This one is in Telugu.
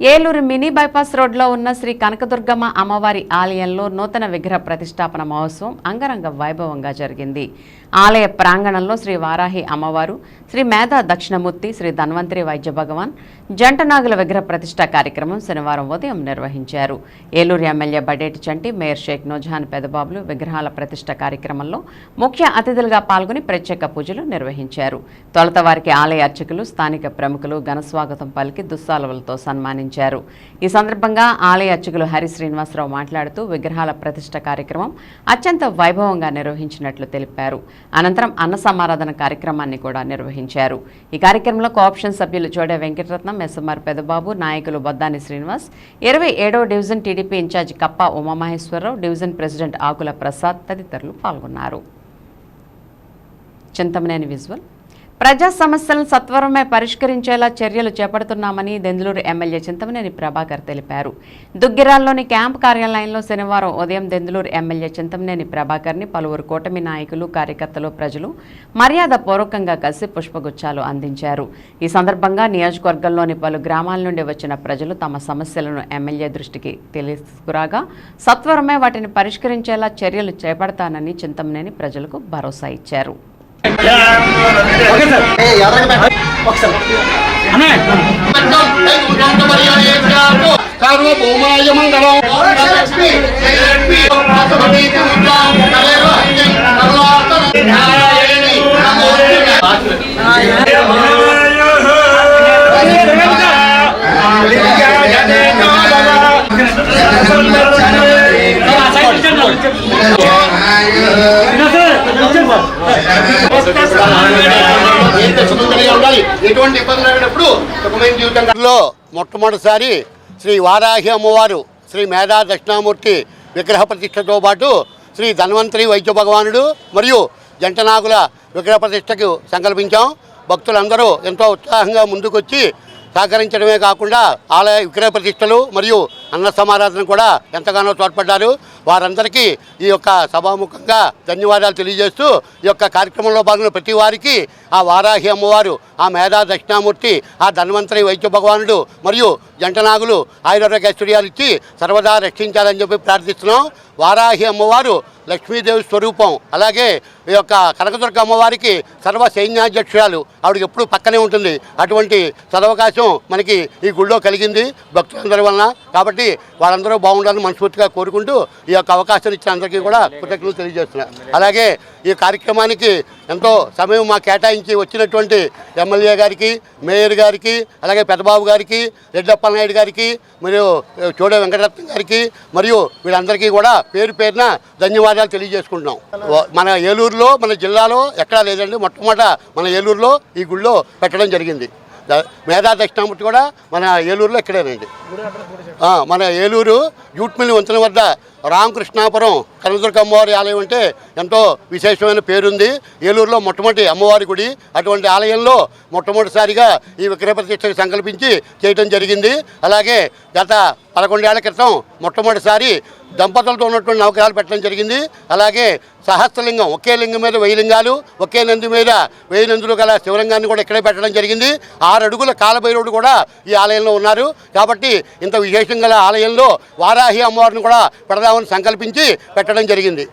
ఏలూరు మినీ బైపాస్ రోడ్లో ఉన్న శ్రీ కనకదుర్గమ్మ అమ్మవారి ఆలయంలో నూతన విగ్రహ ప్రతిష్టాపన మహోత్సవం అంగరంగ వైభవంగా జరిగింది. ఆలయ ప్రాంగణంలో శ్రీ వారాహి అమ్మవారు, శ్రీ మేధా దక్షిణమూర్తి, శ్రీ ధన్వంతరి వైద్య భగవాన్ జంటనాగుల విగ్రహ ప్రతిష్ఠా కార్యక్రమం శనివారం ఉదయం నిర్వహించారు. ఏలూరు ఎమ్మెల్యే బడేటి చంటి, మేయర్ షేక్ నూజహాన్ పెదబాబులు విగ్రహాల ప్రతిష్ఠ కార్యక్రమంలో ముఖ్య అతిథులుగా పాల్గొని ప్రత్యేక పూజలు నిర్వహించారు. తొలుత వారికి ఆలయ అర్చకులు, స్థానిక ప్రముఖులు ఘనస్వాగతం పలికి దుస్సాలువలతో సన్మానించారు. ఈ సందర్భంగా ఆలయ అర్చకులు హరి శ్రీనివాసరావు మాట్లాడుతూ విగ్రహాల ప్రతిష్ఠ కార్యక్రమం అత్యంత వైభవంగా నిర్వహించినట్లు తెలిపారు. అనంతరం అన్న సమారాధన కార్యక్రమాన్ని కూడా నిర్వహించారు. ఈ కార్యక్రమంలో కోఆప్షన్ సభ్యులు చోడే వెంకటరత్నం, ఎస్ఎంఆర్ పెదబాబు, నాయకులు బొద్దాని శ్రీనివాస్, 27వ division TDP in charge Kappa Umamaheswararao, division president Akula Prasad తదితరులు పాల్గొన్నారు. చింతమనేని విజువల్. ప్రజా సమస్యలను సత్వరమే పరిష్కరించేలా చర్యలు చేపడుతున్నామని దెందులూరు ఎమ్మెల్యే చింతమనేని ప్రభాకర్ తెలిపారు. దుగ్గిరాల్లోని క్యాంపు కార్యాలయంలో శనివారం ఉదయం దెందులూరు ఎమ్మెల్యే చింతమనేని ప్రభాకర్ని పలువురు కూటమి నాయకులు, కార్యకర్తలు, ప్రజలు మర్యాదపూర్వకంగా కలిసి పుష్పగుచ్చాలు అందించారు. ఈ సందర్భంగా నియోజకవర్గంలోని పలు గ్రామాల నుండి వచ్చిన ప్రజలు తమ సమస్యలను ఎమ్మెల్యే దృష్టికి తీసుకురాగా సత్వరమే వాటిని పరిష్కరించేలా చర్యలు చేపడతానని చింతమనేని ప్రజలకు భరోసా ఇచ్చారు. మొట్టమొదటిసారి శ్రీ వారాహి అమ్మవారు, శ్రీ మేధా దక్షిణామూర్తి విగ్రహ ప్రతిష్టతో పాటు శ్రీ ధన్వంతరి వైద్య భగవానుడు మరియు జంటనాగుల విగ్రహ ప్రతిష్టకు సంకల్పించాం. భక్తులందరూ ఎంతో ఉత్సాహంగా ముందుకొచ్చి సహకరించడమే కాకుండా ఆలయ విగ్రహ ప్రతిష్టలు మరియు అన్న సమారాధన కూడా ఎంతగానో తోడ్పడ్డారు. వారందరికీ ఈ యొక్క సభాముఖంగా ధన్యవాదాలు తెలియజేస్తూ ఈ యొక్క కార్యక్రమంలో భాగంగా ప్రతి వారికి ఆ వారాహి అమ్మవారు, ఆ మేధా దక్షిణామూర్తి, ఆ ధన్వంతరి వైద్య భగవానుడు మరియు జంటనాగులు ఆయుర్వేద ఐశ్వర్యాలు ఇచ్చి సర్వదా రక్షించాలని చెప్పి ప్రార్థిస్తున్నాం. వారాహి అమ్మవారు లక్ష్మీదేవి స్వరూపం. అలాగే ఈ యొక్క కనకదుర్గ అమ్మవారికి సర్వ సైన్యాధ్యక్షురాలు, ఆవిడకి ఎప్పుడు పక్కనే ఉంటుంది. అటువంటి సదవకాశం మనకి ఈ గుళ్ళో కలిగింది భక్తులందరి వలన. కాబట్టి వాళ్ళందరూ బాగుండాలని మనస్ఫూర్తిగా కోరుకుంటూ ఈ యొక్క అవకాశం ఇచ్చిన అందరికీ కూడా కృతజ్ఞతలు తెలియజేస్తున్నారు. అలాగే ఈ కార్యక్రమానికి ఎంతో సమయం మా కేటాయించి వచ్చినటువంటి ఎమ్మెల్యే గారికి, మేయర్ గారికి, అలాగే పెద్దబాబు గారికి, రెడ్డప్పలనాయుడు గారికి, మరియు చోడే వెంకటరత్నం గారికి మరియు వీళ్ళందరికీ కూడా పేరు పేరున ధన్యవాదాలు తెలియజేసుకుంటున్నాం. మన ఏలూరులో, మన జిల్లాలో ఎక్కడా లేదండి. మొట్టమొదట మన ఏలూరులో ఈ గుళ్ళో పెట్టడం జరిగింది. మేధా దక్షిణామూర్తి కూడా మన ఏలూరులో ఇక్కడేనండి. మన ఏలూరు జూట్మిల్లి వంతెన వద్ద రామకృష్ణాపురం కనకదుర్గ అమ్మవారి ఆలయం అంటే ఎంతో విశేషమైన పేరుంది. ఏలూరులో మొట్టమొదటి అమ్మవారి గుడి. అటువంటి ఆలయంలో మొట్టమొదటిసారిగా ఈ విగ్రహ ప్రతిష్టకు సంకల్పించి చేయడం జరిగింది. అలాగే గత 11 ఏళ్ల క్రితం మొట్టమొదటిసారి దంపతులతో ఉన్నటువంటి నవగ్రహాలు పెట్టడం జరిగింది. అలాగే సహస్రలింగం, ఒకే లింగం మీద 1000 లింగాలు, ఒకే నంది మీద 1000 నందులు గల శివలింగాన్ని కూడా ఇక్కడే పెట్టడం జరిగింది. 6 అడుగుల కాలభైరవుడు కూడా ఈ ఆలయంలో ఉన్నారు. కాబట్టి ఇంత విశేషం గల ఆలయంలో వారాహి అమ్మవారిని కూడా పెడదామని సంకల్పించి పెట్టడం జరిగింది.